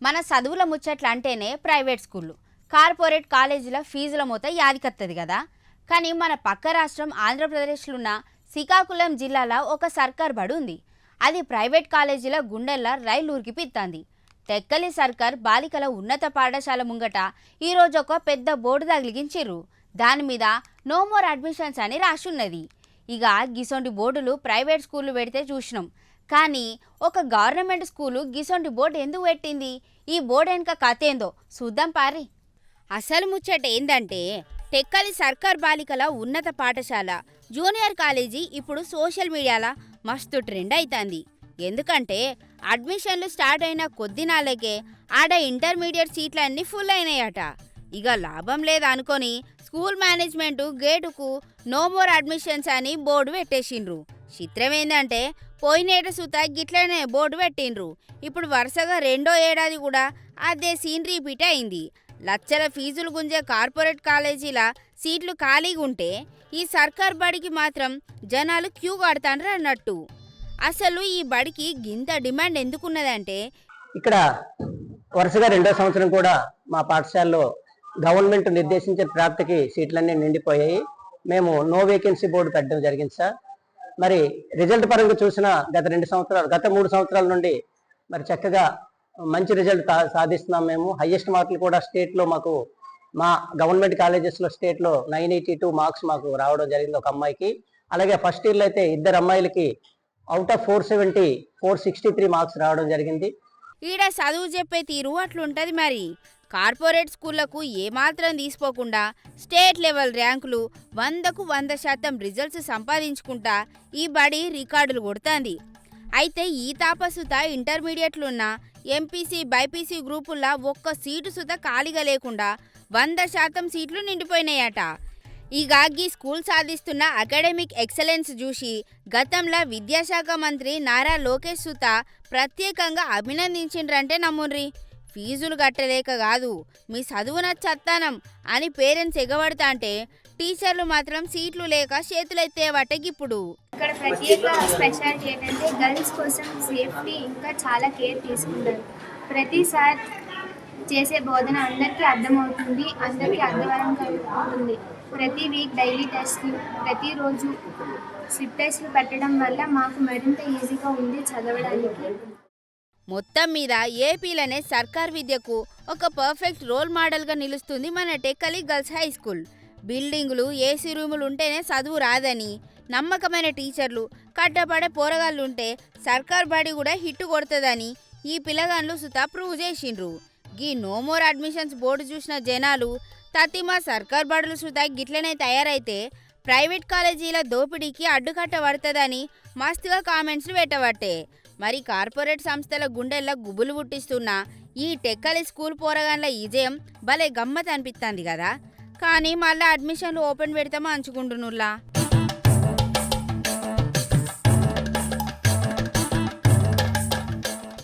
మన చదువుల ముచ్చట్లు అంటేనే ప్రైవేట్ స్కూళ్ళు కార్పొరేట్ కాలేజీల ఫీజుల మొత్తం యాదికత్తది కదా. కానీ మన పక్క రాష్ట్రం ఆంధ్రప్రదేశ్లో ఉన్న శ్రీకాకుళం జిల్లాలో ఒక సర్కార్ బడి ఉంది. అది ప్రైవేట్ కాలేజీల గుండెల్లా రైలు ఉరికిపిత్తాంది. టెక్కలి సర్కార్ బాలికల ఉన్నత పాఠశాల ముంగట ఈరోజు ఒక పెద్ద బోర్డు తగిలించిర్రు. దాని మీద నో మోర్ అడ్మిషన్స్ అని రాసున్నది. ఇక గిసొంటి బోర్డులు ప్రైవేట్ స్కూళ్ళు పెడితే చూసినాం, కానీ ఒక గవర్నమెంట్ స్కూలు గిసొంటి బోర్డు ఎందుకు పెట్టింది? ఈ బోర్డు వెనుక కథ ఏందో చూద్దాం పారి. అసలు ముచ్చట ఏందంటే, టెక్కలి సర్కార్ బాలికల ఉన్నత పాఠశాల జూనియర్ కాలేజీ ఇప్పుడు సోషల్ మీడియాలో మస్తు ట్రెండ్ అవుతుంది. ఎందుకంటే అడ్మిషన్లు స్టార్ట్ అయిన కొద్ది నాళ్ళకే ఆడ ఇంటర్మీడియట్ సీట్లన్నీ ఫుల్ అయినాయట. ఇక లాభం లేదనుకొని స్కూల్ మేనేజ్మెంట్ గేటుకు నో మోర్ అడ్మిషన్స్ అని బోర్డు పెట్టేసిండ్రు. చిత్రం ఏందంటే, పోయినేట సుత గిట్లనే బోర్డు పెట్టిండ్రు. ఇప్పుడు వరుసగా రెండో ఏడాది కూడా అదే సీన్ రిపీట్ అయింది. లక్షల ఫీజులు గుంజే కార్పొరేట్ కాలేజీల సీట్లు ఖాళీగా ఉంటే ఈ సర్కార్ బడికి మాత్రం జనాలు క్యూ కడతాండ్రు అన్నట్టు. అసలు ఈ బడికి గింత డిమాండ్ ఎందుకున్నదంటే, ఇక్కడ వరుసగా రెండో సంవత్సరం కూడా మా పాఠశాలలో గవర్నమెంట్ నిర్దేశించిన ప్రాప్తికి సీట్లన్నీ నిండిపోయాయి. మేము నో వేకెన్సీ బోర్డు పెట్టడం జరిగింది సార్. మరి రిజల్ట్ పరంగా చూసిన గత 3 సంవత్సరాల నుండి మరి చక్కగా మంచి రిజల్ట్ సాధిస్తున్నాం. మేము హైయెస్ట్ మార్కులు కూడా స్టేట్లో మాకు మా గవర్నమెంట్ కాలేజెస్లో స్టేట్లో 982 మార్క్స్ మాకు రావడం జరిగింది ఒక అమ్మాయికి. అలాగే ఫస్ట్ ఇయర్లో అయితే 2 అమ్మాయిలకి అవుట్ ఆఫ్ 470 463 మార్క్స్ రావడం జరిగింది. ఈడ చదువు చెప్పే తీరు అట్లుంటది. మరి కార్పొరేట్ స్కూళ్లకు ఏమాత్రం తీసుకోకుండా స్టేట్ లెవెల్ ర్యాంకులు 100కు 100% రిజల్ట్స్ సంపాదించుకుంటా ఈ బడి రికార్డులు కొడుతుంది. అయితే ఈ తాపసుత ఇంటర్మీడియట్లున్న ఎంపీసీ బైపీసీ గ్రూపుల్లో ఒక్క సీటు సుత ఖాళీగా లేకుండా 100% సీట్లు నిండిపోయినాయట. ఇక ఈ స్కూల్ సాధిస్తున్న అకాడమిక్ ఎక్సలెన్స్ చూసి గతంలో విద్యాశాఖ మంత్రి నారా లోకేష్ సుత ప్రత్యేకంగా అభినందించిండ్రంటే నమ్ముండ్రి. ఫీజులు కట్టలేక కాదు, మీ చదువు నచ్చత్తానం అని పేరెంట్స్ ఎగబడతా అంటే టీచర్లు మాత్రం సీట్లు లేక చేతులెత్తేవాటకి. ఇప్పుడు ఇక్కడ ప్రత్యేక స్పెషాలిటీ ఏంటంటే గర్ల్స్ కోసం సేఫ్టీ ఇంకా చాలా కేర్ తీసుకుంటారు. ప్రతిసారి చేసే బోధన అందరికీ అర్థమవుతుంది, అందరికీ అర్థవంతంగా ఉంటుంది. ప్రతి వీక్ డైలీ టెస్ట్లు, ప్రతిరోజు స్లిప్ టెస్ట్లు పెట్టడం వల్ల మాకు మరింత ఈజీగా ఉంది చదవడానికి. మొత్తం మీద ఏపీలోనే సర్కార్ విద్యకు ఒక పర్ఫెక్ట్ రోల్ మోడల్గా నిలుస్తుంది మన టెక్కలి గర్ల్స్ హై స్కూల్. బిల్డింగులు, ఏసీ రూములు ఉంటేనే చదువు రాదని, నమ్మకమైన టీచర్లు, కట్టపడే పోరగాళ్ళుంటే సర్కార్ బడి కూడా హిట్ కొడుతుందని ఈ పిల్లగాళ్ళు సుతా ప్రూవ్ చేసిండ్రు. గీ నో మోర్ అడ్మిషన్స్ బోర్డు చూసిన జనాలు తతిమా సర్కార్ బడులు సుతా గిట్లనే తయారైతే ప్రైవేట్ కాలేజీల దోపిడీకి అడ్డుకట్ట పడుతుందని మస్తుగా కామెంట్స్లు పెట్టబట్టే. మరి కార్పొరేట్ సంస్థల గుండెల్లో గుబులు పుట్టిస్తున్న ఈ టెక్కలి స్కూల్ పోరగాన్ల విజయం భలే గమ్మత్ అనిపిస్తుంది కదా. కానీ మళ్ళీ అడ్మిషన్లు ఓపెన్ పెడతామో అంచుకుంటున్నారా?